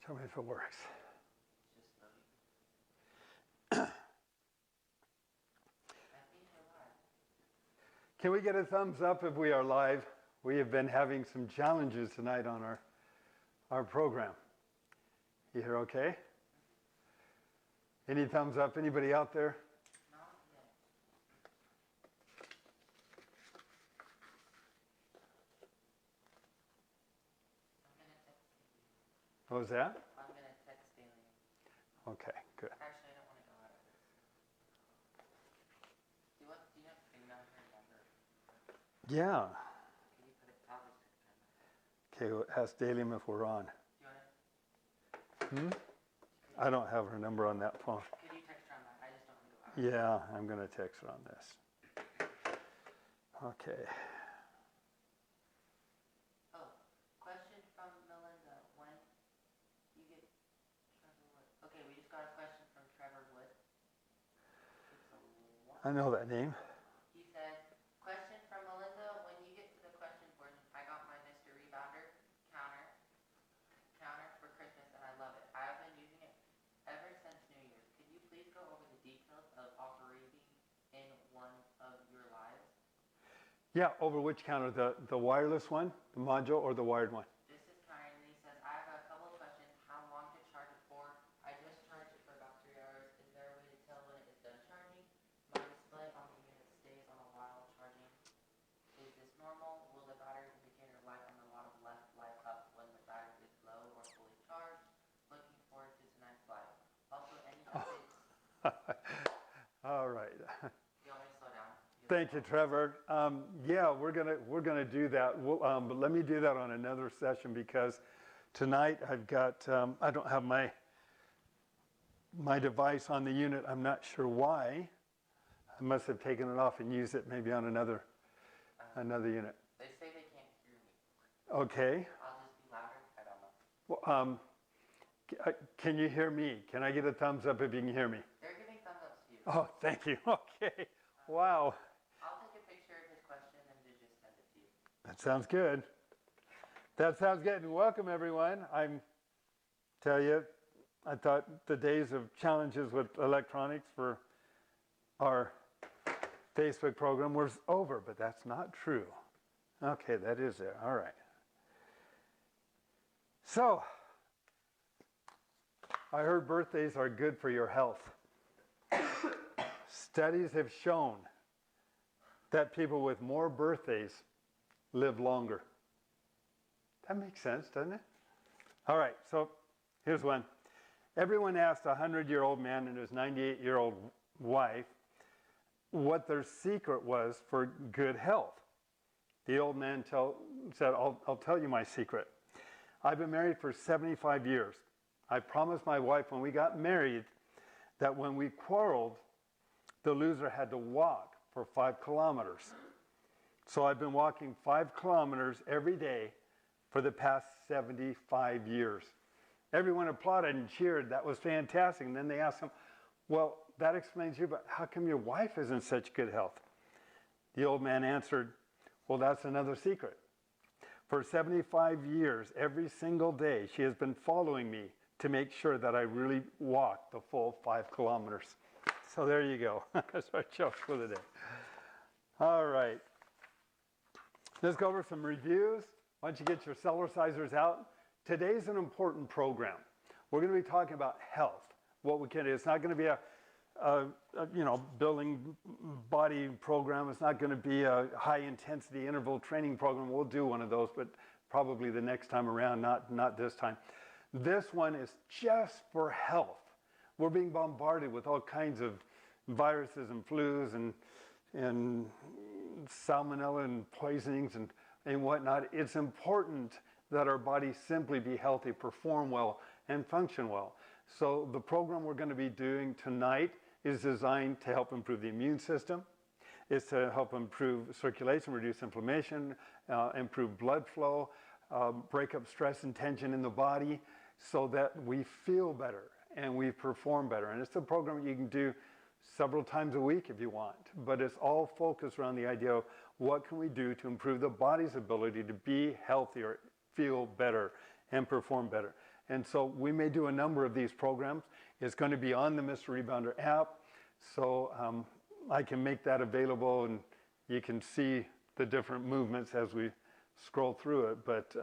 Tell me if it works. Can we get a thumbs up if we are live? We have been having some challenges tonight on our program. You hear okay? Any thumbs up? Anybody out there? What was that? I'm going to text Bailey. Okay, good. Actually, I don't want to go out of it. Do you have to bring down her number? Yeah. Can you put it out? Okay, well, ask Dalium if we're on. Do you want to? I don't have her number on that phone. Could you text her on that? I just don't want to go out. Yeah, I'm going to text her on this. Okay. Oh, question from Melinda. When you get Trevor Wood? Okay, we just got a question from Trevor Wood. I know that name. He said, question from Melinda. When you get to the question portion, I got my Mr. Rebounder counter for Christmas and I love it. I have been using it ever since New Year's. Could you please go over the details of operating in one of your lives? Yeah, over which counter? The wireless one, the module, or the wired one? This is Karen, and he says, I have a couple of questions. How long to charge it for? I just charged it for about 3 hours. Is there a way to tell when it is done charging? My display on the unit stays on a while charging. Is this normal? Will the battery indicator light on the bottom left light up when the battery is low or fully charged? Looking forward to tonight's live. Also, any updates? All right. You want me to slow down? Thank you, Trevor. Yeah, we're gonna do that. But let me do that on another session because tonight I've got I don't have my device on the unit. I'm not sure why. I must have taken it off and used it maybe on another unit. They say they can't hear me. Okay. I'll just be louder. I don't know. Well, can you hear me? Can I get a thumbs up if you can hear me? They're giving thumbs ups to you. Oh, thank you. Okay. Wow. I'll take a picture of his question and just send it to you. That sounds good. That sounds good. And welcome, everyone. I thought the days of challenges with electronics for our Facebook program was over, but that's not true. Okay, that is there. All right. So, I heard birthdays are good for your health. Studies have shown that people with more birthdays live longer. That makes sense, doesn't it? All right, so here's one. Everyone asked a 100-year-old man and his 98-year-old wife what their secret was for good health. The old man said, I'll tell you my secret. I've been married for 75 years. I promised my wife when we got married that when we quarreled, the loser had to walk for 5 kilometers. So I've been walking 5 kilometers every day for the past 75 years. Everyone applauded and cheered. That was fantastic. And then they asked him, well, that explains you, but how come your wife is in such good health? The old man answered, well, that's another secret. For 75 years, every single day, she has been following me to make sure that I really walk the full 5 kilometers. So there you go. That's our joke for the day. All right. Let's go over some reviews. Why don't you get your Cellercisers out? Today's an important program. We're going to be talking about health. What we can do. It's not going to be a building body program. It's not going to be a high intensity interval training program. We'll do one of those, but probably the next time around, not this time. This one is just for health. We're being bombarded with all kinds of viruses and flus and salmonella and poisonings and whatnot. It's important that our bodies simply be healthy, perform well, and function well. So the program we're going to be doing tonight is designed to help improve the immune system. It's to help improve circulation, reduce inflammation, improve blood flow, break up stress and tension in the body so that we feel better and we perform better. And it's a program you can do several times a week if you want, but it's all focused around the idea of what can we do to improve the body's ability to be healthier, feel better, and perform better. And so we may do a number of these programs. It's going to be on the Mr. Rebounder app. So I can make that available, and you can see the different movements as we scroll through it. But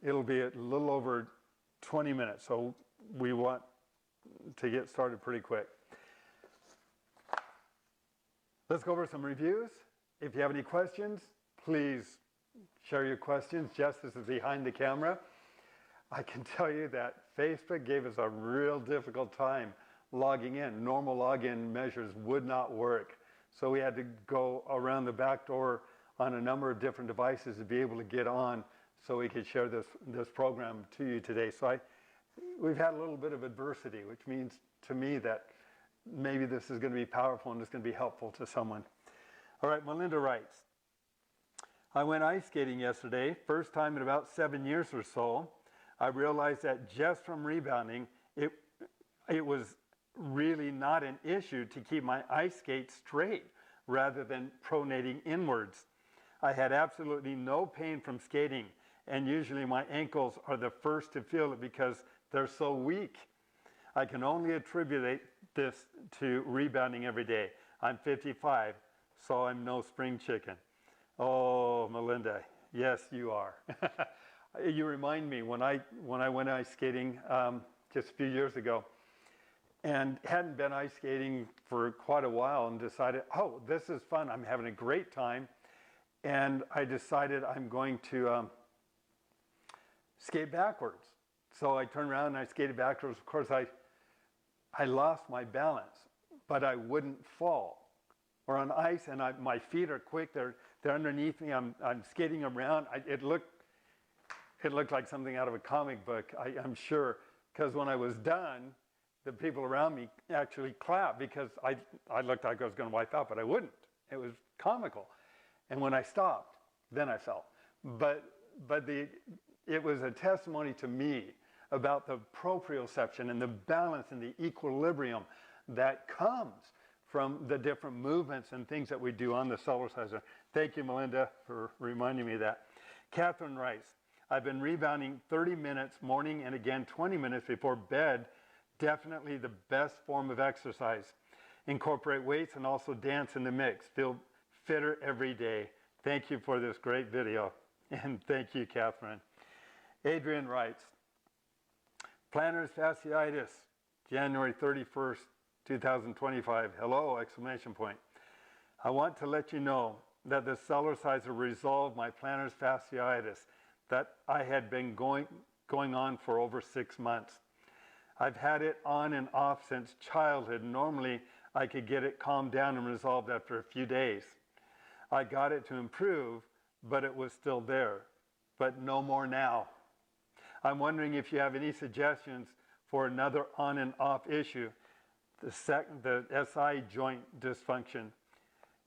it'll be a little over 20 minutes. So we want to get started pretty quick. Let's go over some reviews. If you have any questions, please share your questions. Justice is behind the camera. I can tell you that Facebook gave us a real difficult time logging in. Normal login measures would not work. So we had to go around the back door on a number of different devices to be able to get on so we could share this program to you today. So we've had a little bit of adversity, which means to me that maybe this is going to be powerful and it's going to be helpful to someone. All right, Melinda writes, I went ice skating yesterday, first time in about 7 years or so. I realized that just from rebounding, it was really not an issue to keep my ice skates straight rather than pronating inwards. I had absolutely no pain from skating, and usually my ankles are the first to feel it because they're so weak. I can only attribute this to rebounding every day. I'm 55, so I'm no spring chicken. Oh, Melinda, yes, you are. You remind me when I went ice skating just a few years ago, and hadn't been ice skating for quite a while, and decided, oh, this is fun. I'm having a great time. And I decided I'm going to skate backwards. So I turned around and I skated backwards. Of course, I lost my balance, but I wouldn't fall. Or on ice, and my feet are quick. They're underneath me. I'm skating around. It looked like something out of a comic book, I'm sure, because when I was done, the people around me actually clapped because I looked like I was going to wipe out, but I wouldn't. It was comical. And when I stopped, then I fell. But it was a testimony to me about the proprioception and the balance and the equilibrium that comes from the different movements and things that we do on the Cellerciser. Thank you, Melinda, for reminding me of that. Catherine writes, I've been rebounding 30 minutes morning and again 20 minutes before bed. Definitely the best form of exercise. Incorporate weights and also dance in the mix. Feel fitter every day. Thank you for this great video. And thank you, Catherine. Adrian writes, plantar fasciitis, January 31st, 2025. Hello, exclamation point. I want to let you know that the Cellerciser resolved my plantar fasciitis that I had been going on for over 6 months. I've had it on and off since childhood. Normally, I could get it calmed down and resolved after a few days. I got it to improve, but it was still there. But no more now. I'm wondering if you have any suggestions for another on and off issue, the SI joint dysfunction.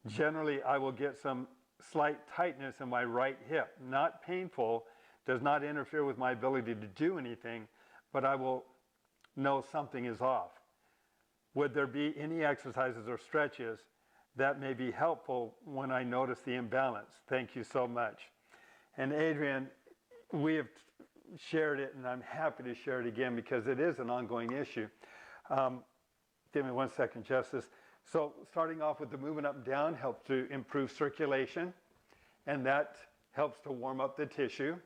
Generally, I will get some slight tightness in my right hip. Not painful, does not interfere with my ability to do anything, but I will know something is off. Would there be any exercises or stretches that may be helpful when I notice the imbalance? Thank you so much. And Adrian, we have shared it, and I'm happy to share it again because it is an ongoing issue. Give me 1 second, Justice. So starting off with the movement up and down helps to improve circulation, and that helps to warm up the tissue.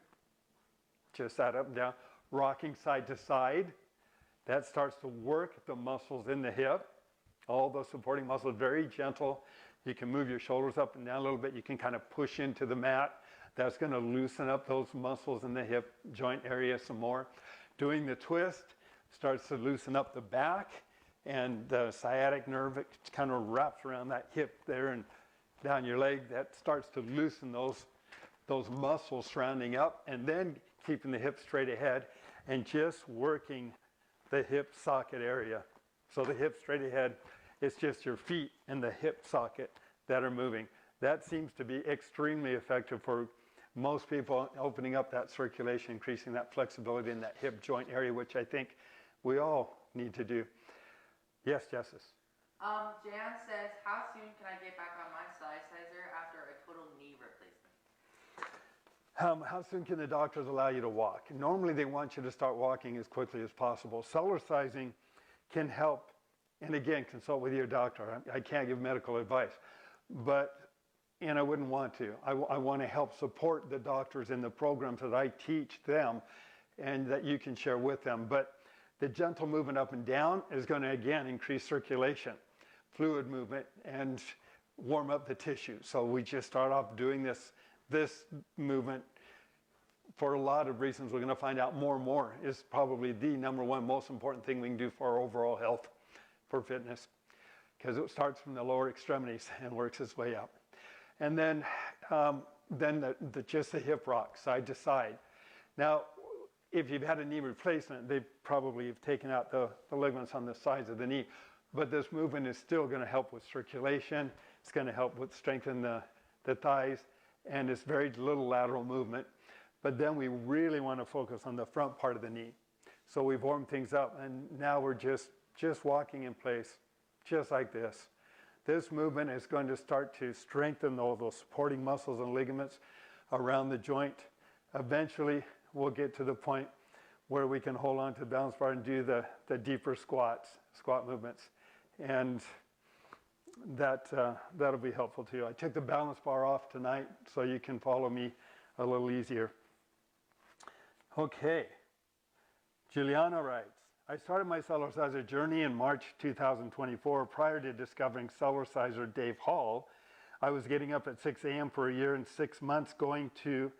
Just that up and down. Rocking side to side, that starts to work the muscles in the hip. All those supporting muscles, very gentle. You can move your shoulders up and down a little bit. You can kind of push into the mat. That's going to loosen up those muscles in the hip joint area some more. Doing the twist starts to loosen up the back, and the sciatic nerve, it kind of wraps around that hip there and down your leg. That starts to loosen those muscles surrounding up, and then keeping the hip straight ahead and just working the hip socket area. So the hip straight ahead, it's just your feet and the hip socket that are moving. That seems to be extremely effective for most people, opening up that circulation, increasing that flexibility in that hip joint area, which I think we all need to do. Yes, Justice. Jan says, how soon can I get back on my Cellerciser after a total knee replacement? How soon can the doctors allow you to walk? Normally they want you to start walking as quickly as possible. Cellercising can help, and again, consult with your doctor. I can't give medical advice, and I wouldn't want to. I want to help support the doctors in the programs that I teach them and that you can share with them. But the gentle movement up and down is going to, again, increase circulation, fluid movement, and warm up the tissue. So we just start off doing this movement for a lot of reasons. We're going to find out more and more is probably the number one most important thing we can do for our overall health for fitness, because it starts from the lower extremities and works its way up. And then just the hip rock, side to side. Now, if you've had a knee replacement, they probably have taken out the ligaments on the sides of the knee. But this movement is still going to help with circulation. It's going to help with strengthen the thighs, and it's very little lateral movement. But then we really want to focus on the front part of the knee. So we've warmed things up, and now we're just walking in place, just like this. This movement is going to start to strengthen all those supporting muscles and ligaments around the joint. Eventually, we'll get to the point where we can hold on to the balance bar and do the deeper squat movements. And that'll be helpful too. I took the balance bar off tonight so you can follow me a little easier. Okay, Juliana writes, I started my Cellerciser journey in March 2024. Prior to discovering Cellerciser Dave Hall, I was getting up at 6 a.m. for a year and 6 months, going to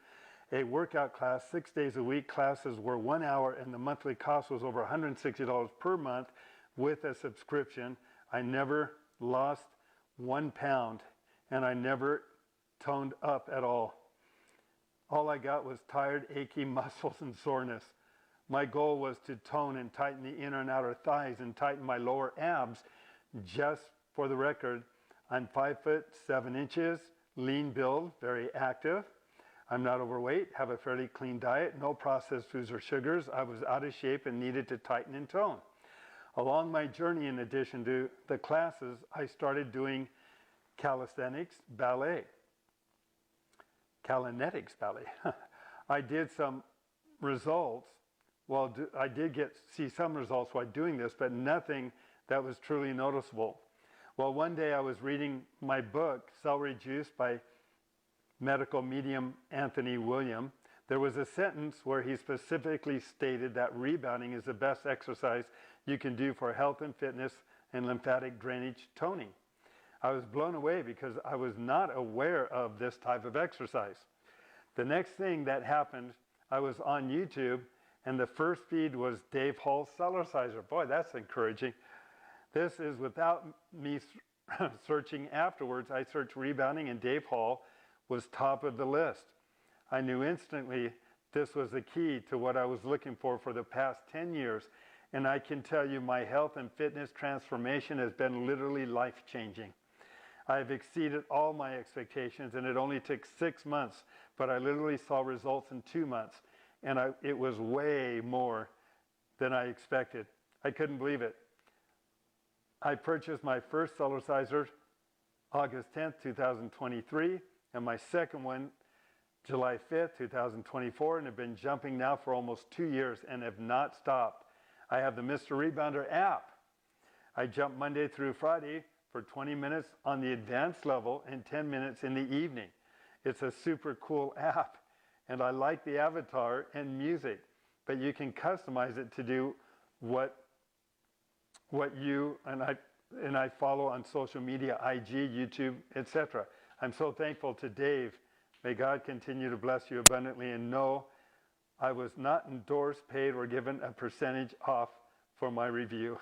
a workout class 6 days a week. Classes were 1 hour, and the monthly cost was over $160 per month with a subscription. I never lost 1 pound, and I never toned up at all. All I got was tired, achy muscles and soreness. My goal was to tone and tighten the inner and outer thighs and tighten my lower abs. Just for the record, I'm 5'7", lean build, very active. I'm not overweight, have a fairly clean diet, no processed foods or sugars. I was out of shape and needed to tighten and tone. Along my journey, in addition to the classes, I started doing calisthenics ballet. I did some results. Well, I did see some results while doing this, but nothing that was truly noticeable. Well, one day I was reading my book, Celery Juice, by medical medium Anthony William. There was a sentence where he specifically stated that rebounding is the best exercise you can do for health and fitness and lymphatic drainage toning. I was blown away because I was not aware of this type of exercise. The next thing that happened, I was on YouTube, and the first feed was Dave Hall Cellerciser. Boy, that's encouraging. This is without me searching afterwards. I searched rebounding, and Dave Hall was top of the list. I knew instantly this was the key to what I was looking for the past 10 years. And I can tell you my health and fitness transformation has been literally life-changing. I've exceeded all my expectations, and it only took 6 months, but I literally saw results in 2 months. And it was way more than I expected. I couldn't believe it. I purchased my first Cellerciser August 10th, 2023, and my second one July 5th, 2024, and have been jumping now for almost 2 years and have not stopped. I have the Mr. Rebounder app. I jump Monday through Friday for 20 minutes on the advanced level and 10 minutes in the evening. It's a super cool app. And I like the avatar and music, but you can customize it to do what you and I follow on social media, IG, YouTube, etc. I'm so thankful to Dave. May God continue to bless you abundantly, and no, I was not endorsed, paid, or given a percentage off for my review.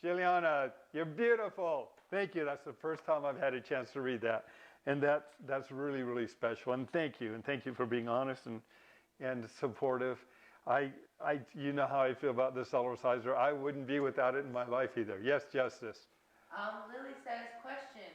Juliana, you're beautiful. Thank you. That's the first time I've had a chance to read that. And that's really, really special. And thank you. And thank you for being honest and supportive. You know how I feel about the Cellerciser. I wouldn't be without it in my life either. Yes, Justice. Lily says, question.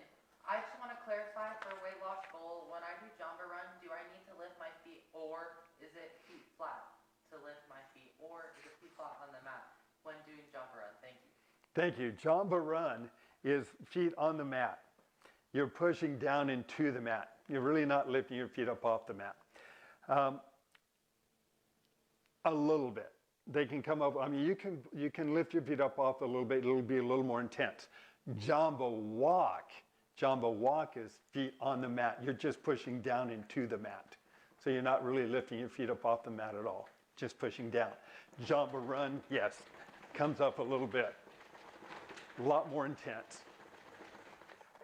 I just want to clarify for a weight loss goal. When I do jumper run, do I need to lift my feet, or is it feet flat to lift my feet, or is it feet flat on the mat when doing jumper run? Thank you. Thank you. Jumper run is feet on the mat. You're pushing down into the mat. You're really not lifting your feet up off the mat. Um, a little bit. They can come up, I mean, you can lift your feet up off a little bit, it'll be a little more intense. Jamba walk is feet on the mat. You're just pushing down into the mat. So you're not really lifting your feet up off the mat at all, just pushing down. Jamba run, yes, comes up a little bit. A lot more intense.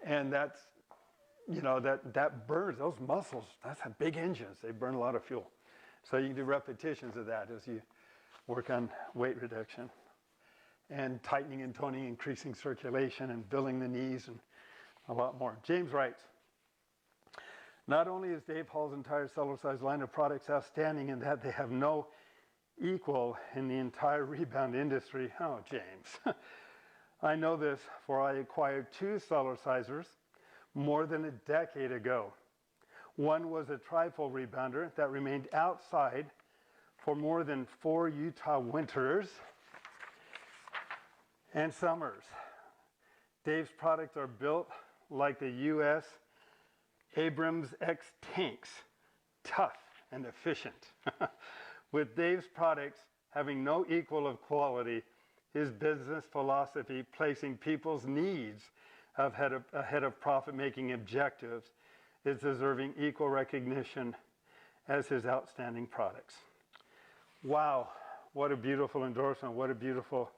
And that's, you know, that burns, those muscles, that's big engines. They burn a lot of fuel. So you can do repetitions of that as you work on weight reduction. And tightening and toning, increasing circulation and building the knees and a lot more. James writes, not only is Dave Hall's entire Cellercise line of products outstanding in that they have no equal in the entire rebound industry. Oh, James. I know this, for I acquired 2 Cellercisers more than a decade ago. One was a trifold rebounder that remained outside for more than 4 Utah winters and summers. Dave's products are built like the U.S. Abrams X tanks, tough and efficient. With Dave's products having no equal of quality, his business philosophy placing people's needs ahead of profit-making objectives is deserving equal recognition as his outstanding products. Wow, what a beautiful endorsement, what a beautiful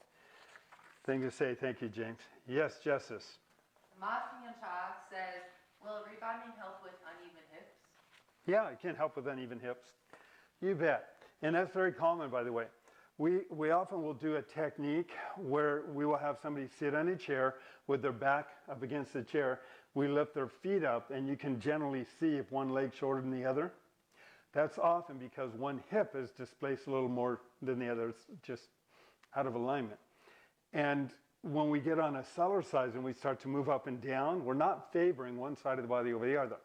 thing to say. Thank you, James. Yes, Justice. Masking Cha says, will rebounding help with uneven hips? Yeah, it can help with uneven hips. You bet. And that's very common, by the way. We often will do a technique where we will have somebody sit on a chair with their back up against the chair. We lift their feet up, and you can generally see if one leg's shorter than the other. That's often because one hip is displaced a little more than the other. It's just out of alignment. And when we get on a Cellercise and we start to move up and down, we're not favoring one side of the body over the other.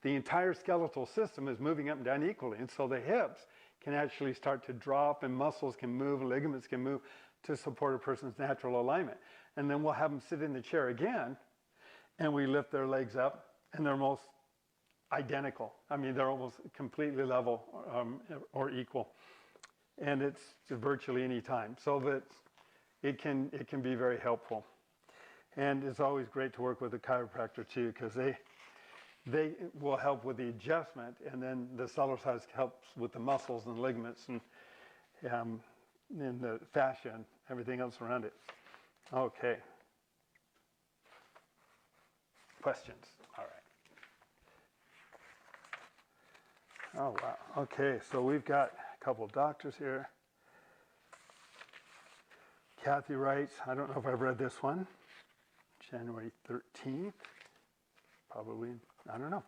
The entire skeletal system is moving up and down equally, and so the hips can actually start to drop, and muscles can move, ligaments can move to support a person's natural alignment. And then we'll have them sit in the chair again, and we lift their legs up, and they're almost identical. I mean, they're almost completely level or equal. And it's virtually any time. So that it can be very helpful. And it's always great to work with a chiropractor too, because they will help with the adjustment, and then the Cellercise helps with the muscles and ligaments and the fascia and everything else around it. Okay. Questions? All right. Oh, wow. Okay, so we've got a couple of doctors here. Kathy writes, I don't know if I've read this one, January 13th. Probably, I don't know.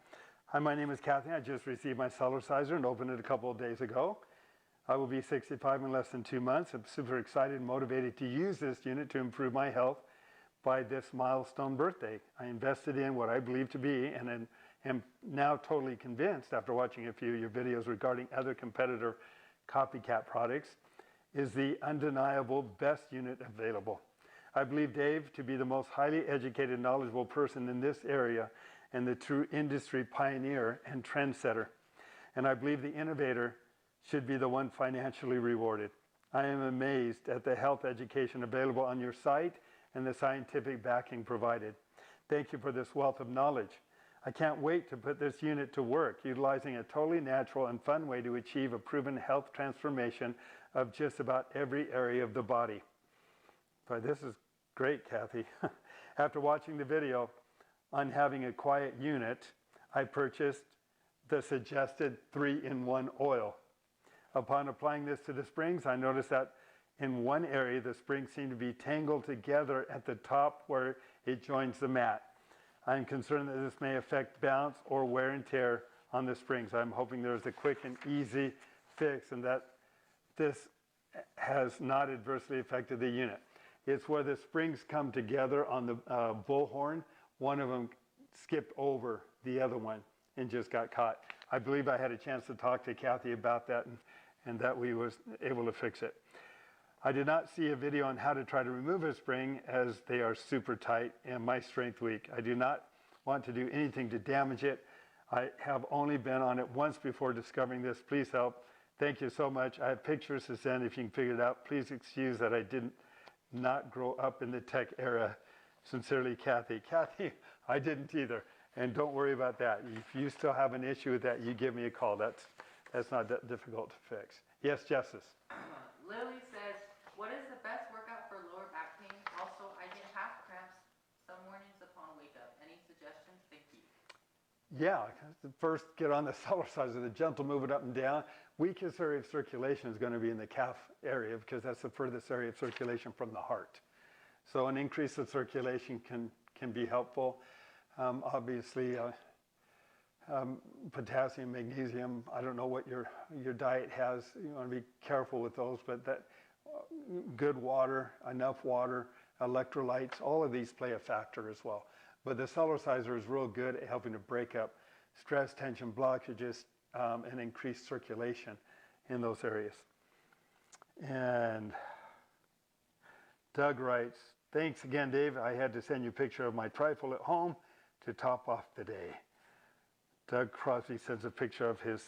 Hi, my name is Kathy. I just received my Cellerciser and opened it a couple of days ago. I will be 65 in less than 2 months. I'm super excited and motivated to use this unit to improve my health by this milestone birthday. I invested in what I believe to be, and am now totally convinced after watching a few of your videos regarding other competitor copycat products, is the undeniable best unit available. I believe Dave to be the most highly educated, knowledgeable person in this area and the true industry pioneer and trendsetter. And I believe the innovator should be the one financially rewarded. I am amazed at the health education available on your site and the scientific backing provided. Thank you for this wealth of knowledge. I can't wait to put this unit to work, utilizing a totally natural and fun way to achieve a proven health transformation of just about every area of the body. Boy, this is great, Kathy. After watching the video on having a quiet unit, I purchased the suggested 3-in-1 oil. Upon applying this to the springs, I noticed that in one area, the springs seem to be tangled together at the top where it joins the mat. I'm concerned that this may affect bounce or wear and tear on the springs. I'm hoping there's a quick and easy fix and that this has not adversely affected the unit. It's where the springs come together on the bullhorn. One of them skipped over the other one and just got caught. I believe I had a chance to talk to Kathy about that and that we was able to fix it. I did not see a video on how to try to remove a spring as they are super tight and my strength weak. I do not want to do anything to damage it. I have only been on it once before discovering this. Please help. Thank you so much. I have pictures to send if you can figure it out. Please excuse that I didn't not grow up in the tech era. Sincerely, Kathy. Kathy, I didn't either. And don't worry about that. If you still have an issue with that, you give me a call. That's not that difficult to fix. Yes, Justice. Lily says, what is the best workout for lower back pain? Also, I get half cramps some mornings upon wake up. Any suggestions? Thank you. Yeah, first get on the Cellerciser, the gentle move it up and down. Weakest area of circulation is going to be in the calf area because that's the furthest area of circulation from the heart. So an increase of circulation can be helpful. Obviously, potassium, magnesium, I don't know what your diet has. You want to be careful with those, but that good water, enough water, electrolytes, all of these play a factor as well. But the Cellerciser is real good at helping to break up stress, tension, blockages, and increase circulation in those areas. And Doug writes, thanks again, Dave. I had to send you a picture of my trifle at home to top off the day. Doug Crosby sends a picture of his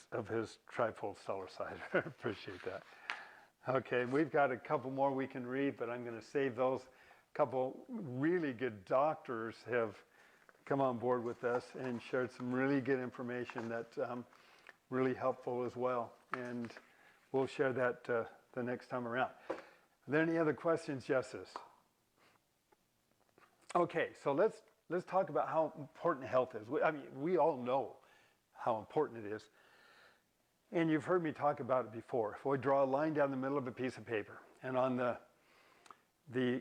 trifold Cellerciser. Appreciate that. Okay, we've got a couple more we can read, but I'm going to save those. A couple really good doctors have come on board with us and shared some really good information that's really helpful as well. And we'll share that the next time around. Are there any other questions, Justice? Okay, so let's talk about how important health is. We all know how important it is. And you've heard me talk about it before. If we draw a line down the middle of a piece of paper, and on the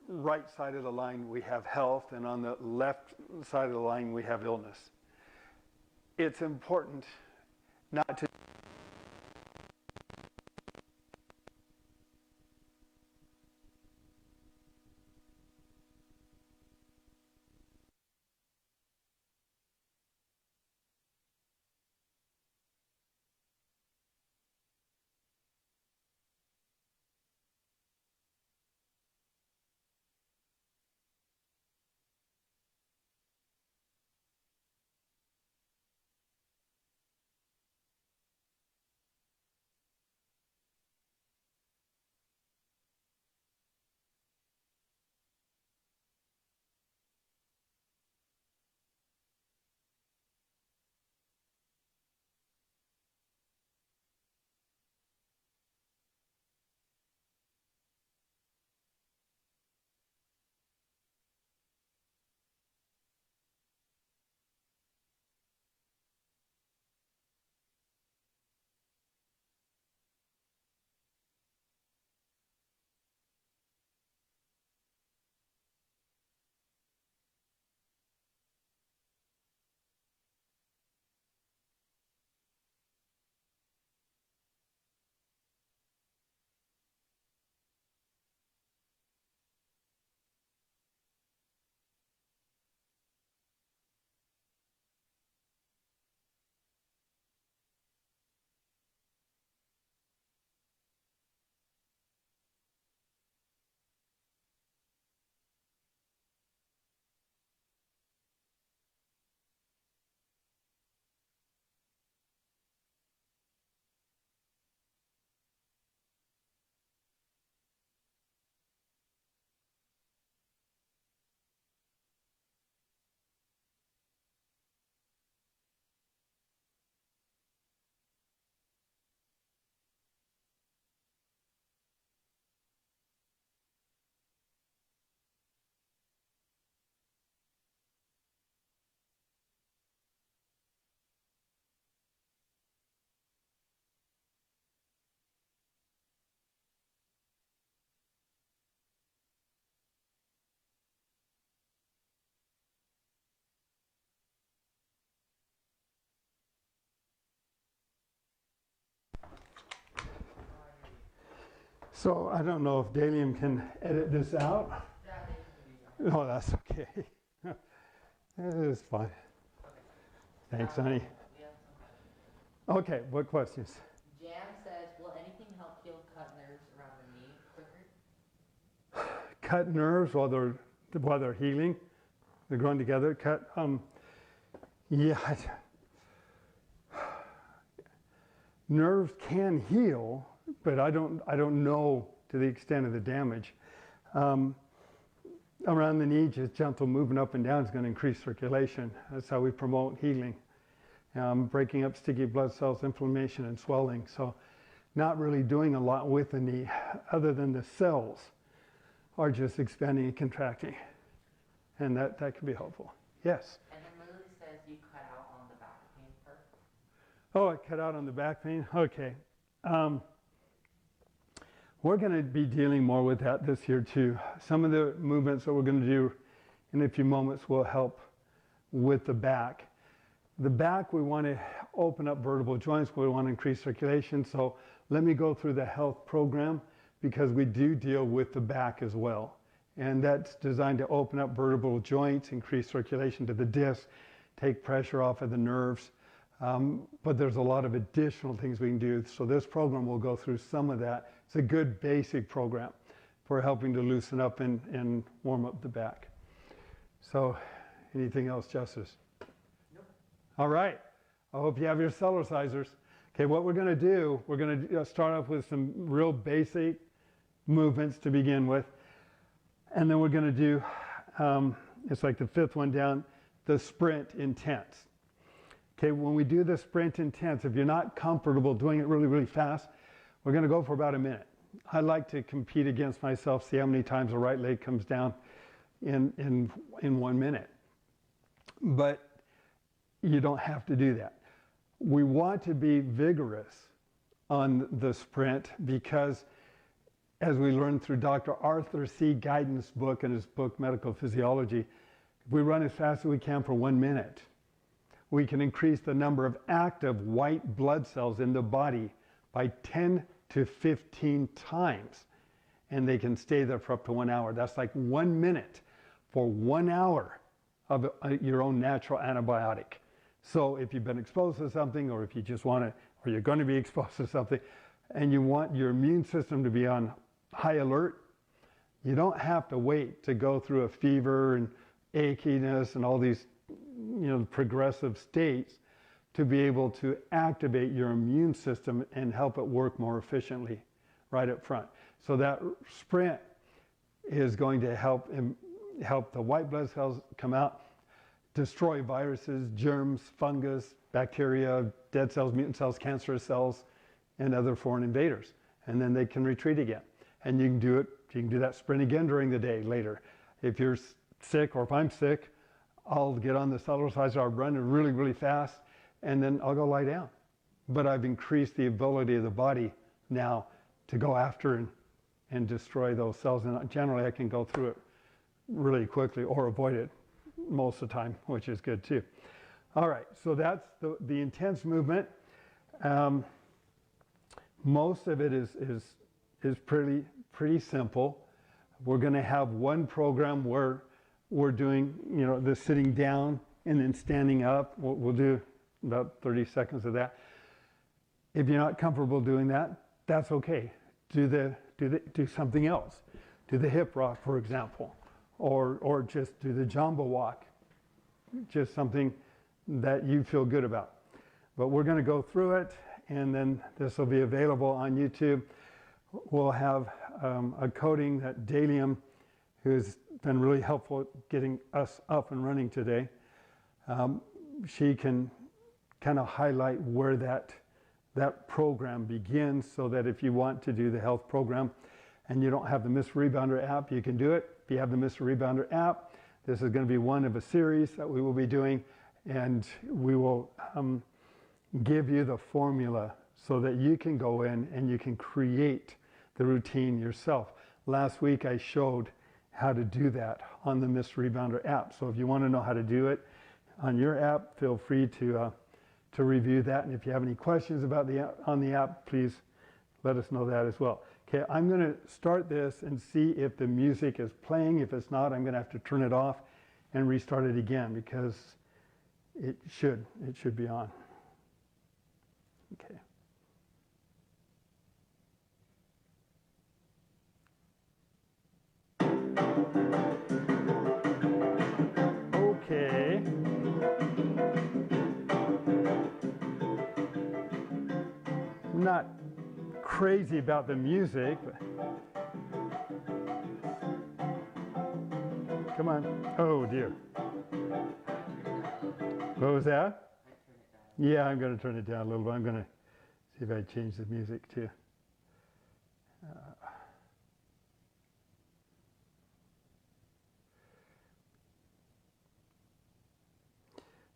right side of the line we have health, and on the left side of the line we have illness. It's important not to So I don't know if Dalium can edit this out. Oh, that's okay. It is fine. Thanks, honey. Okay, what questions? Jam says, will anything help heal cut nerves around the knee quicker? Cut nerves while they're healing, they're growing together. Yeah, Nerves can heal, but I don't know to the extent of the damage. Around the knee, just gentle movement up and down is going to increase circulation. That's how we promote healing. Breaking up sticky blood cells, inflammation, and swelling. So not really doing a lot with the knee other than the cells are just expanding and contracting. And that can be helpful. Yes? And then Lily says you cut out on the back pain first. Oh, I cut out on the back pain? Okay. We're going to be dealing more with that this year too. Some of the movements that we're going to do in a few moments will help with the back. The back, we want to open up vertebral joints. We want to increase circulation. So let me go through the health program because we do deal with the back as well. And that's designed to open up vertebral joints, increase circulation to the disc, take pressure off of the nerves. But there's a lot of additional things we can do. So this program will go through some of that. It's a good basic program for helping to loosen up and warm up the back. So anything else, Justice? Nope. All right. I hope you have your Cellercisers. Okay, what we're going to do, we're going to start off with some real basic movements to begin with. And then we're going to do, it's like the fifth one down, the sprint intense. Okay, when we do the sprint intense, if you're not comfortable doing it really, really fast, we're going to go for about a minute. I like to compete against myself, see how many times the right leg comes down in 1 minute. But you don't have to do that. We want to be vigorous on the sprint because as we learned through Dr. Arthur C. Guyton's book and his book, Medical Physiology, if we run as fast as we can for 1 minute, we can increase the number of active white blood cells in the body by 10 to 15 times. And they can stay there for up to 1 hour. That's like 1 minute for 1 hour of your own natural antibiotic. So if you've been exposed to something, or if you just want to, or you're going to be exposed to something, and you want your immune system to be on high alert, you don't have to wait to go through a fever and achiness and all these progressive states to be able to activate your immune system and help it work more efficiently right up front. So that sprint is going to help the white blood cells come out, destroy viruses, germs, fungus, bacteria, dead cells, mutant cells, cancerous cells, and other foreign invaders. And then they can retreat again. And you can do that sprint again during the day later. If you're sick, or if I'm sick, I'll get on the Cellerciser, I'll run really, really fast, and then I'll go lie down. But I've increased the ability of the body now to go after and destroy those cells. And generally, I can go through it really quickly or avoid it most of the time, which is good too. All right, so that's the intense movement. Most of it is pretty simple. We're going to have one program where we're doing the sitting down and then standing up. We'll do about 30 seconds of that. If you're not comfortable doing that, that's okay. Do something else. Do the hip rock, for example, or just do the jumbo walk. Just something that you feel good about. But we're going to go through it, and then this will be available on YouTube. We'll have a coding that Dalium, who's been really helpful at getting us up and running today. She can kind of highlight where that program begins, so that if you want to do the health program and you don't have the Mr. Rebounder app, you can do it. If you have the Mr. Rebounder app, this is going to be one of a series that we will be doing, and we will give you the formula so that you can go in and you can create the routine yourself. Last week I showed how to do that on the Mr. Rebounder app. So if you want to know how to do it on your app, feel free to review that. And if you have any questions about on the app, please let us know that as well. Okay, I'm going to start this and see if the music is playing. If it's not, I'm going to have to turn it off and restart it again, because it should be on. Okay. Okay. I'm not crazy about the music, but come on. Oh dear. What was that? Yeah, I'm going to turn it down a little bit. I'm going to see if I change the music too.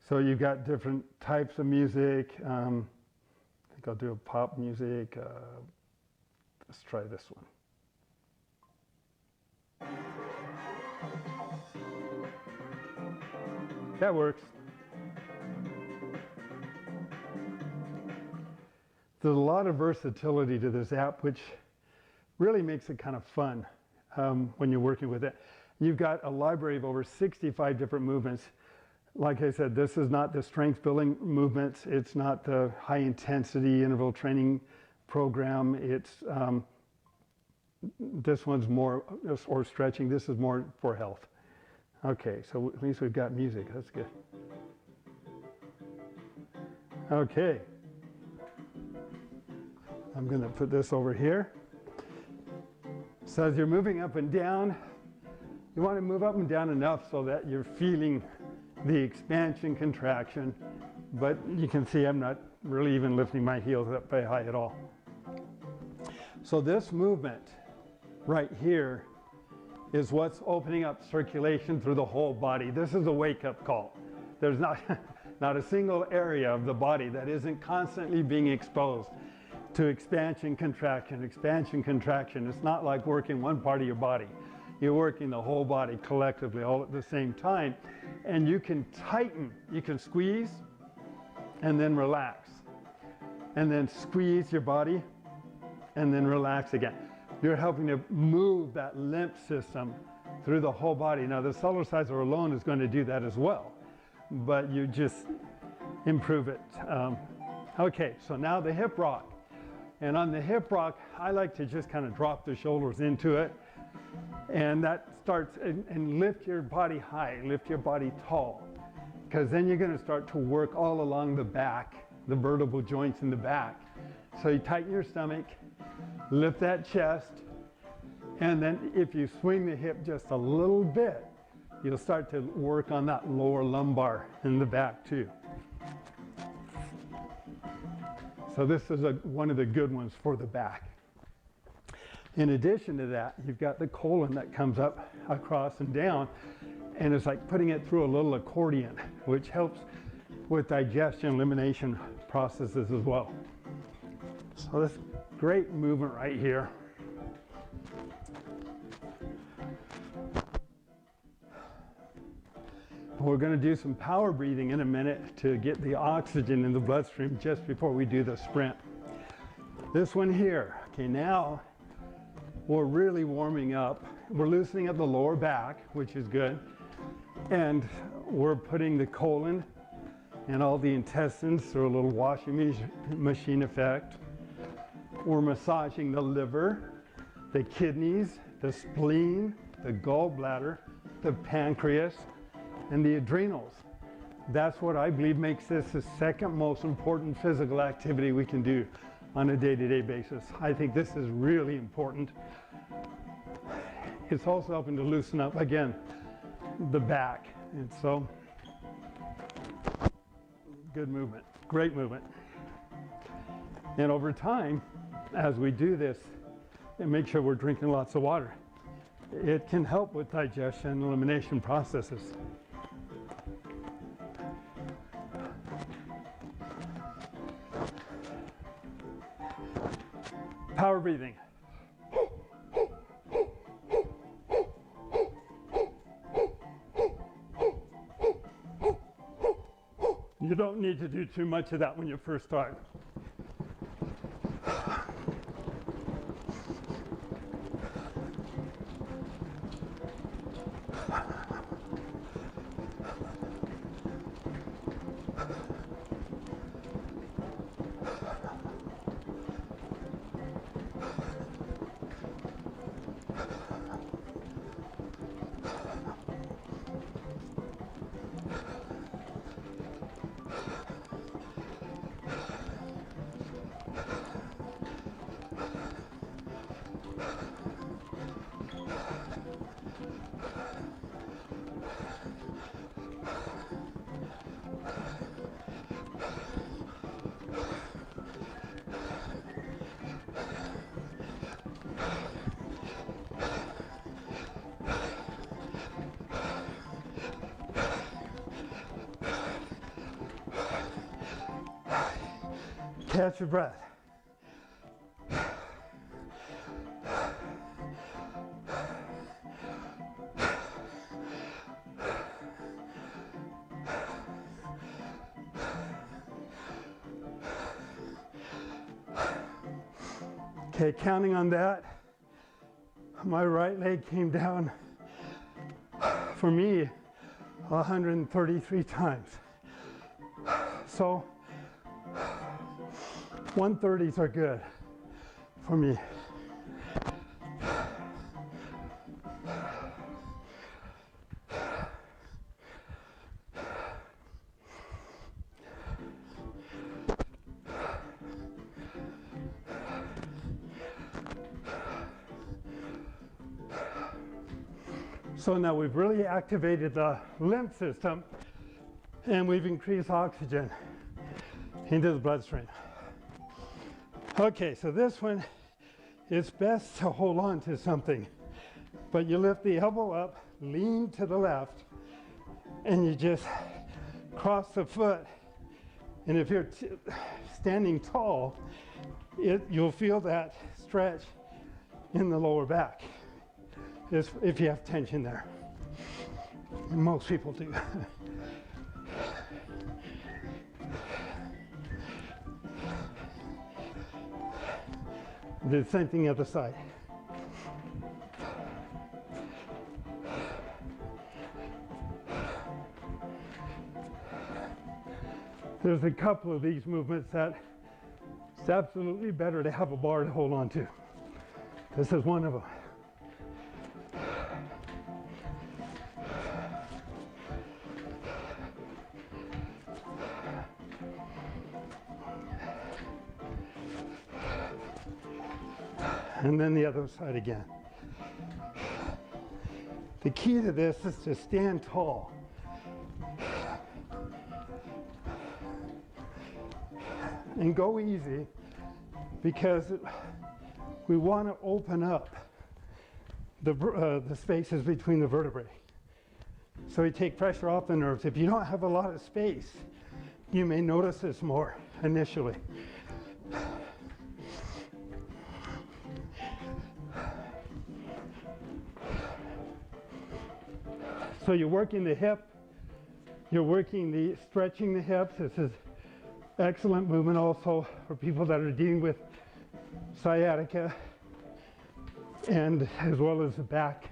So you've got different types of music. I think I'll do a pop music. Let's try this one. That works. There's a lot of versatility to this app, which really makes it kind of fun when you're working with it. You've got a library of over 65 different movements. Like I said, this is not the strength building movements. It's not the high intensity interval training program. It's this one's more, or stretching. This is more for health. Okay, so at least we've got music. That's good. Okay. I'm going to put this over here. So as you're moving up and down, you want to move up and down enough so that you're feeling the expansion, contraction, but you can see I'm not really even lifting my heels up very high at all. So this movement right here is what's opening up circulation through the whole body. This is a wake-up call. There's not a single area of the body that isn't constantly being exposed to expansion, contraction, expansion, contraction. It's not like working one part of your body. You're working the whole body collectively all at the same time. And you can tighten, you can squeeze and then relax. And then squeeze your body and then relax again. You're helping to move that lymph system through the whole body. Now the Cellerciser alone is going to do that as well, but you just improve it. Okay, so now the hip rock. And on the hip rock, I like to just kind of drop the shoulders into it. And that starts, and lift your body high, lift your body tall. Because then you're going to start to work all along the back, the vertebral joints in the back. So you tighten your stomach, lift that chest, and then if you swing the hip just a little bit, you'll start to work on that lower lumbar in the back too. So this is one of the good ones for the back. In addition to that, you've got the colon that comes up across and down, and it's like putting it through a little accordion, which helps with digestion, elimination processes as well. So this great movement right here. We're going to do some power breathing in a minute to get the oxygen in the bloodstream just before we do the sprint. This one here, okay, now we're really warming up. We're loosening up the lower back, which is good. And we're putting the colon and all the intestines through a little washing machine effect. We're massaging the liver, the kidneys, the spleen, the gallbladder, the pancreas, and the adrenals. That's what I believe makes this the second most important physical activity we can do on a day-to-day basis. I think this is really important. It's also helping to loosen up, again, the back. And so, good movement, great movement. And over time, as we do this, and make sure we're drinking lots of water, it can help with digestion and elimination processes. Power breathing. You don't need to do too much of that when you first start. catch your breath. Okay, counting on that, my right leg came down, for me, 133 times. So 130s are good for me. So now we've really activated the lymph system and we've increased oxygen into the bloodstream. Okay, so this one, it's best to hold on to something, but you lift the elbow up, lean to the left, and you just cross the foot. And if you're standing tall, you'll feel that stretch in the lower back. If you have tension there. And most people do. Do the same thing the other side. There's a couple of these movements that it's absolutely better to have a bar to hold on to. This is one of them. And then the other side again. The key to this is to stand tall. And go easy, because we want to open up the spaces between the vertebrae. So we take pressure off the nerves. If you don't have a lot of space, you may notice this more initially. So you're working the hip, you're working the stretching the hips. This is excellent movement also for people that are dealing with sciatica and as well as the back.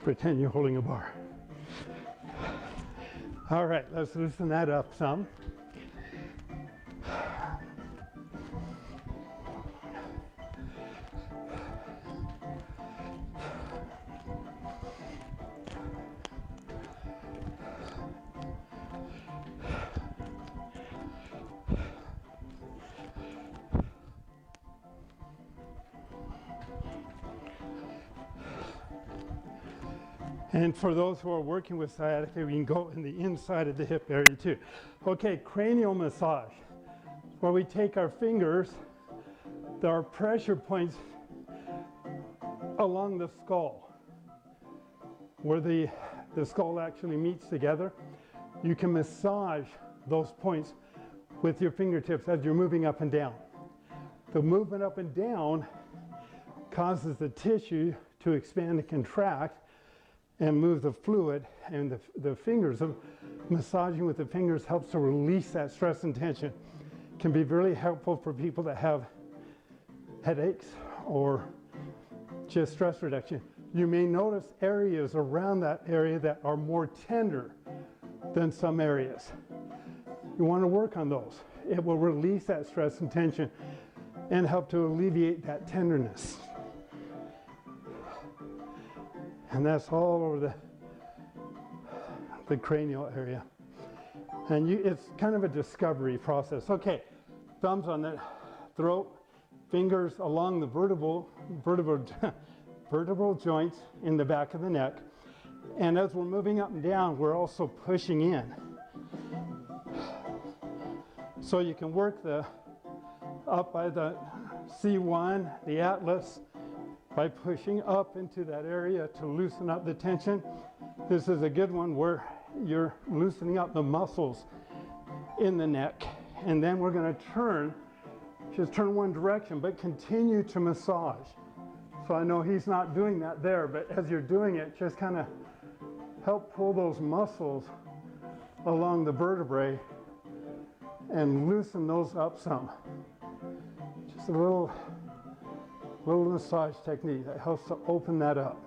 Pretend you're holding a bar. All right, let's loosen that up some. And for those who are working with sciatica, we can go in the inside of the hip area too. Okay, cranial massage, where we take our fingers, there are pressure points along the skull, where the skull actually meets together. You can massage those points with your fingertips as you're moving up and down. The movement up and down causes the tissue to expand and contract and move the fluid, and the fingers, massaging with the fingers helps to release that stress and tension. Can be really helpful for people that have headaches or just stress reduction. You may notice areas around that area that are more tender than some areas. You want to work on those. It will release that stress and tension and help to alleviate that tenderness. And that's all over the cranial area. And it's kind of a discovery process. Okay, thumbs on the throat, fingers along the vertebral joints in the back of the neck. And as we're moving up and down, we're also pushing in. So you can work up by the C1, the atlas, by pushing up into that area to loosen up the tension. This is a good one where you're loosening up the muscles in the neck. And then we're going to turn, just turn one direction, but continue to massage. So I know he's not doing that there, but as you're doing it, just kind of help pull those muscles along the vertebrae and loosen those up some. Just a little massage technique that helps to open that up.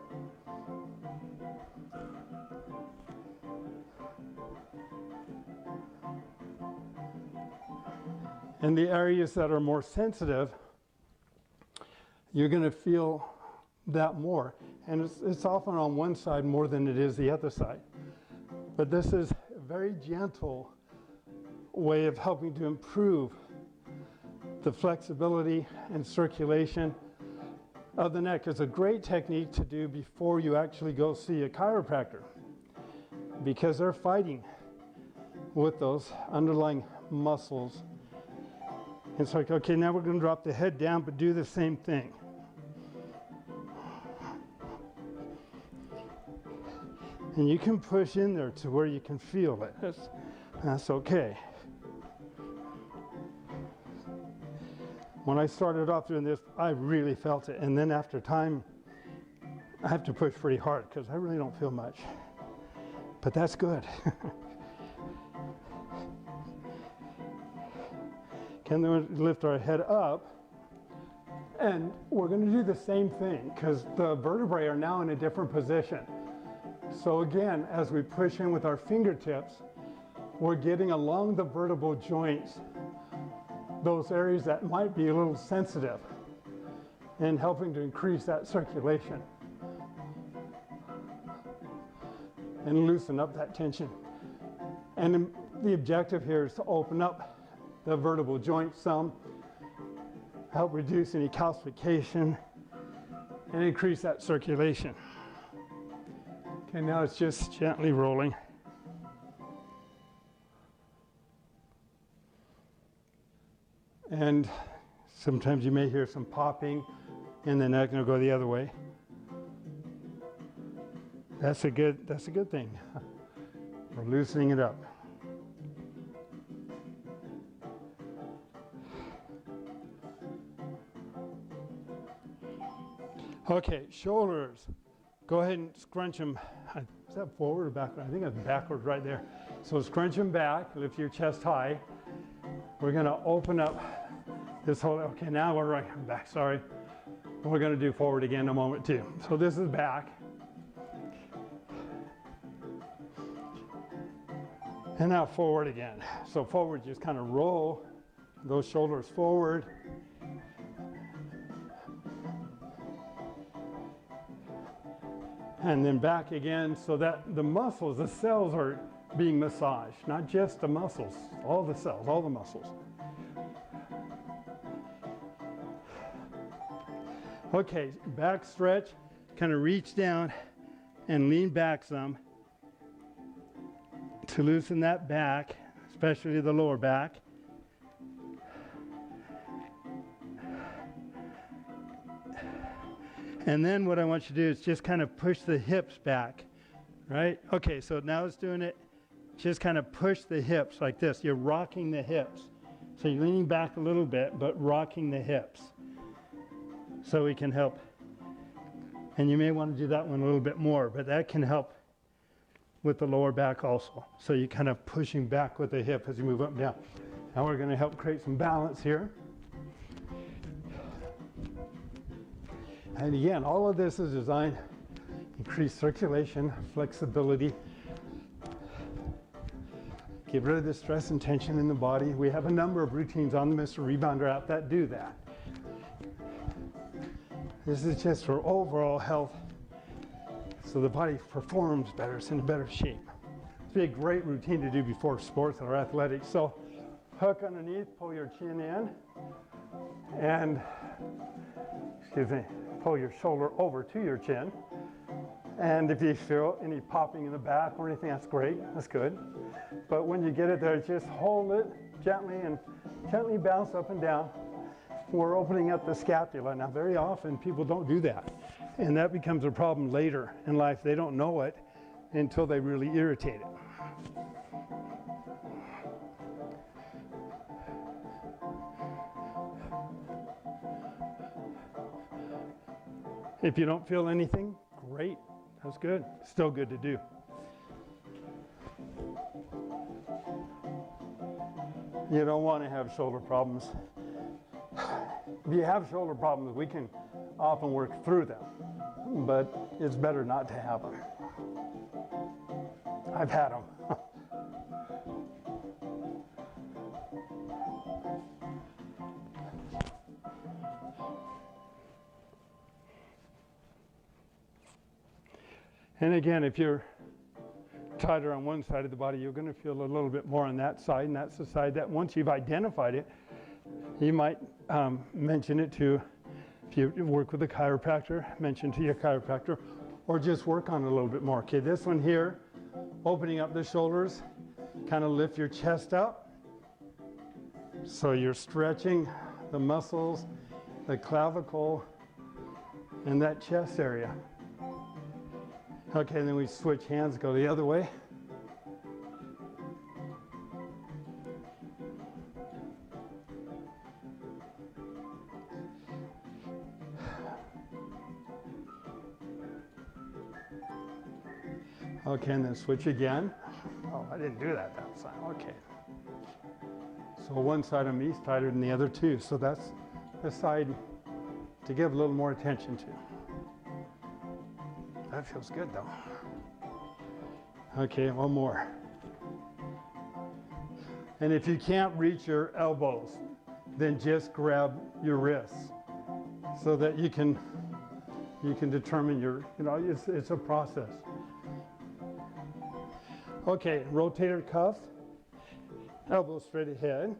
In the areas that are more sensitive, you're going to feel that more. And it's often on one side more than it is the other side. But this is a very gentle way of helping to improve the flexibility and circulation of the neck. It's a great technique to do before you actually go see a chiropractor, because they're fighting with those underlying muscles. It's like, okay, now we're going to drop the head down, but do the same thing. And you can push in there to where you can feel it. That's okay. When I started off doing this, I really felt it. And then after time, I have to push pretty hard because I really don't feel much. But that's good. Can then lift our head up. And we're going to do the same thing because the vertebrae are now in a different position. So again, as we push in with our fingertips, we're getting along the vertebral joints, those areas that might be a little sensitive, and helping to increase that circulation and loosen up that tension. And the objective here is to open up the vertebral joints some, help reduce any calcification, and increase that circulation. Okay, now it's just gently rolling. And sometimes you may hear some popping in the neck, and it'll go the other way. That's a good thing. We're loosening it up. Okay, shoulders. Go ahead and scrunch them. Is that forward or backward? I think it's backwards right there. So scrunch them back, lift your chest high. We're going to open up this whole, okay, now we're right back, sorry. We're going to do forward again in a moment too. So this is back. And now forward again. So forward, just kind of roll those shoulders forward. And then back again, so that the muscles, the cells are being massaged, not just the muscles, all the cells, all the muscles. Okay, back stretch, kind of reach down and lean back some to loosen that back, especially the lower back. And then what I want you to do is just kind of push the hips back, right? Okay, so now it's doing it. Just kind of push the hips like this. You're rocking the hips. So you're leaning back a little bit, but rocking the hips. So we can help. And you may want to do that one a little bit more, but that can help with the lower back also. So you're kind of pushing back with the hip as you move up and down. Now we're going to help create some balance here. And again, all of this is designed to increase circulation, flexibility, get rid of the stress and tension in the body. We have a number of routines on the Mr. Rebounder app that do that. This is just for overall health, so the body performs better, it's in a better shape. It's a great routine to do before sports or athletics. So hook underneath, pull your chin in, and, pull your shoulder over to your chin. And if you feel any popping in the back or anything, that's great, that's good. But when you get it there, just hold it gently and gently bounce up and down. we're opening up the scapula. Now, very often people don't do that, and that becomes a problem later in life. They don't know it until they really irritate it. If you don't feel anything, great, that's good. Still good to do. You don't want to have shoulder problems. If you have shoulder problems, we can often work through them, but it's better not to have them. I've had them. And again, if you're tighter on one side of the body, you're going to feel a little bit more on that side, and that's the side that once you've identified it, you might mention it to, if you work with a chiropractor, mention to your chiropractor, or just work on it a little bit more. Okay, this one here, opening up the shoulders, kind of lift your chest up. So you're stretching the muscles, the clavicle, and that chest area. Okay, then we switch hands, go the other way. Okay, and then switch again. Oh, I didn't do that side. Okay. So one side of me is tighter than the other too. So that's the side to give a little more attention to. That feels good though. Okay, one more. And if you can't reach your elbows, then just grab your wrists so that you can determine your, it's a process. Okay, rotator cuff, elbow straight ahead.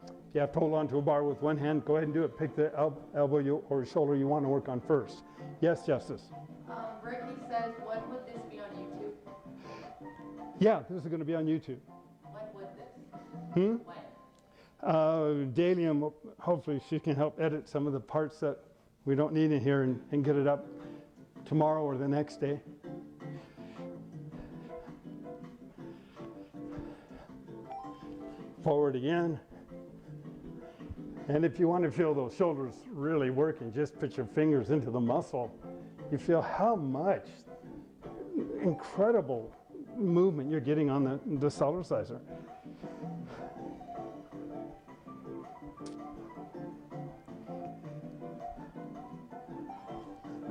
If you have to hold on to a bar with one hand, go ahead and do it. Pick the elbow or shoulder you want to work on first. Yes, Justice? Ricky says, when would this be on YouTube? Yeah, this is going to be on YouTube. When would this? When? Dalium, hopefully she can help edit some of the parts that we don't need in here and get it up tomorrow or the next day. Forward again. And if you want to feel those shoulders really working, just put your fingers into the muscle. You feel how much incredible movement you're getting on the Cellerciser.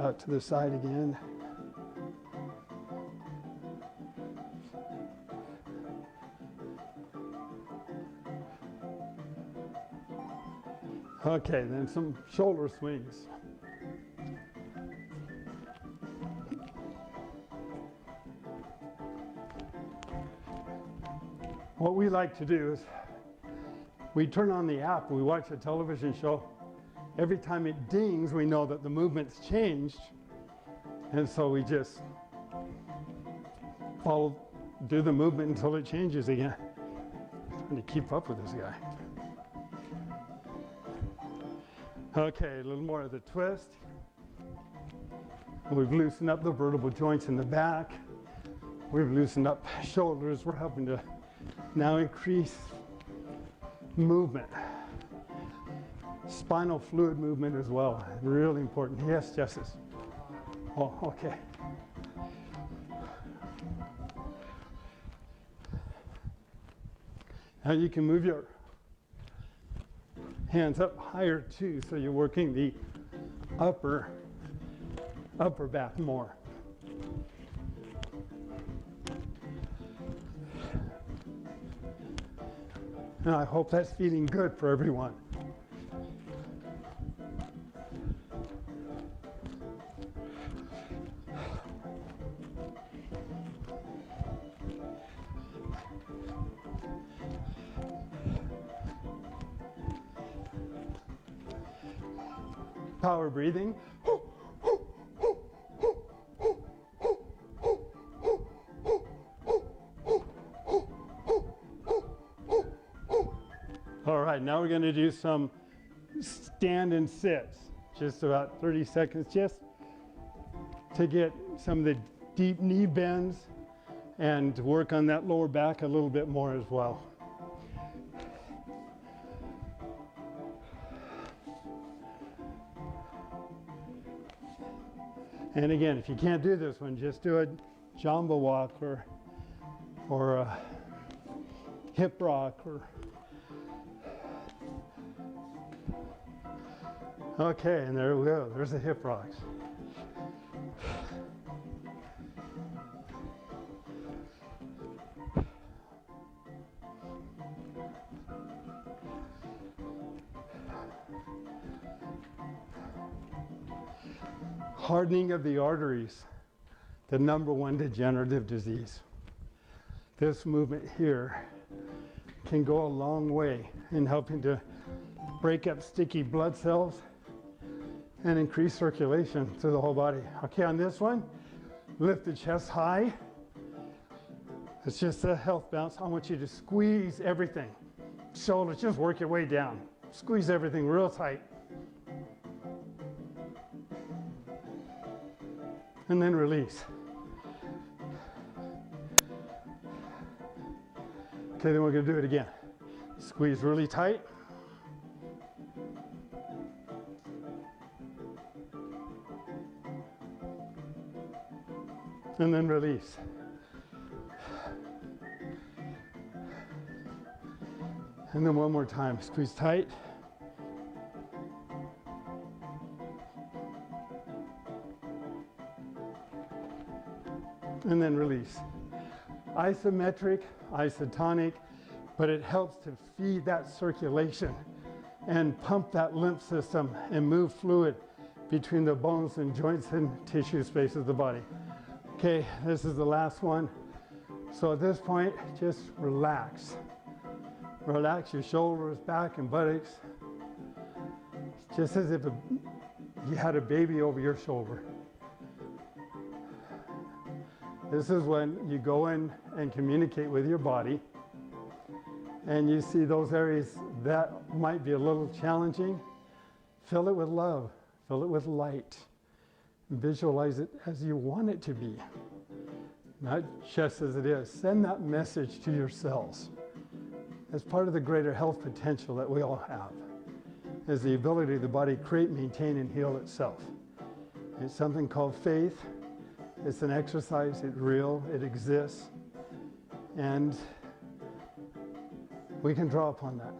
Out to the side again. Okay, then some shoulder swings. What we like to do is we turn on the app, we watch a television show. Every time it dings, we know that the movement's changed. And so we just do the movement until it changes again. Trying to keep up with this guy. Okay, a little more of the twist. We've loosened up the vertebral joints in the back. We've loosened up shoulders. We're helping to now increase movement. Spinal fluid movement as well, really important. Yes, Justice? Oh, okay. Now you can move your hands up higher too, so you're working the upper back more. And I hope that's feeling good for everyone. Power breathing. All right, now we're going to do some stand and sits. Just about 30 seconds, just to get some of the deep knee bends and work on that lower back a little bit more as well. And again, if you can't do this one, just do a jumbo walk or a hip rock okay, and there we go. There's the hip rocks. Hardening of the arteries, the #1 degenerative disease. This movement here can go a long way in helping to break up sticky blood cells and increase circulation through the whole body. Okay, on this one, lift the chest high. It's just a health bounce. I want you to squeeze everything. Shoulders, just work your way down. Squeeze everything real tight. And then release. Okay, then we're going to do it again. Squeeze really tight. And then release. And then one more time. Squeeze tight. And then release. Isometric, isotonic, but it helps to feed that circulation and pump that lymph system and move fluid between the bones and joints and tissue space of the body. Okay, this is the last one. So at this point, just relax. Relax your shoulders, back, and buttocks. Just as if you had a baby over your shoulder. This is when you go in and communicate with your body and you see those areas that might be a little challenging. Fill it with love, fill it with light. Visualize it as you want it to be, not just as it is. Send that message to your cells. As part of the greater health potential that we all have, is the ability of the body to create, maintain, and heal itself. It's something called faith. It's an exercise, it's real, it exists, and we can draw upon that.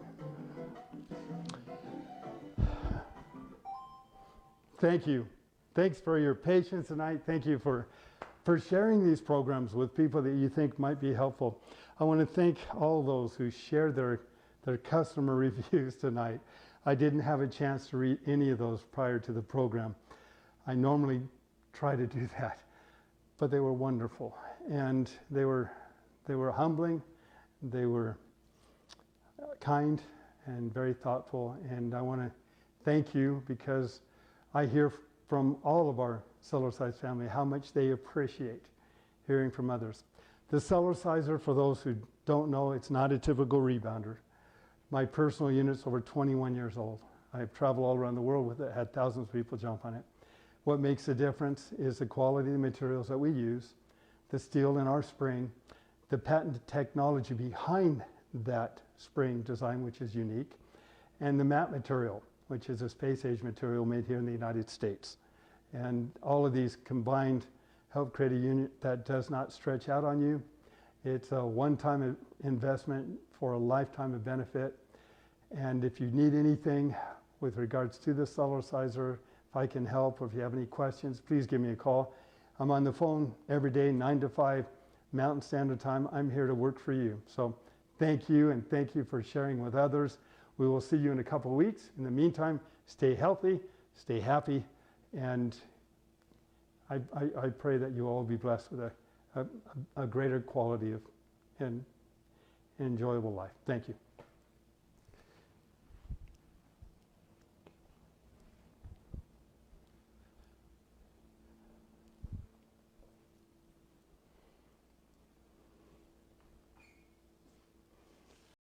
Thank you. Thanks for your patience tonight. Thank you for sharing these programs with people that you think might be helpful. I want to thank all those who shared their customer reviews tonight. I didn't have a chance to read any of those prior to the program. I normally try to do that. But they were wonderful, and they were humbling, they were kind and very thoughtful, and I want to thank you because I hear from all of our Cellercise family how much they appreciate hearing from others. The Cellerciser, for those who don't know, it's not a typical rebounder. My personal unit's over 21 years old. I've traveled all around the world with it, had thousands of people jump on it. What makes the difference is the quality of the materials that we use, the steel in our spring, the patented technology behind that spring design, which is unique, and the mat material, which is a space-age material made here in the United States. And all of these combined help create a unit that does not stretch out on you. It's a one-time investment for a lifetime of benefit. And if you need anything with regards to the Cellerciser, if I can help, or if you have any questions, please give me a call. I'm on the phone every day, 9 to 5 Mountain Standard Time. I'm here to work for you. So thank you, and thank you for sharing with others. We will see you in a couple of weeks. In the meantime, stay healthy, stay happy, and I pray that you all be blessed with a greater quality of and enjoyable life. Thank you.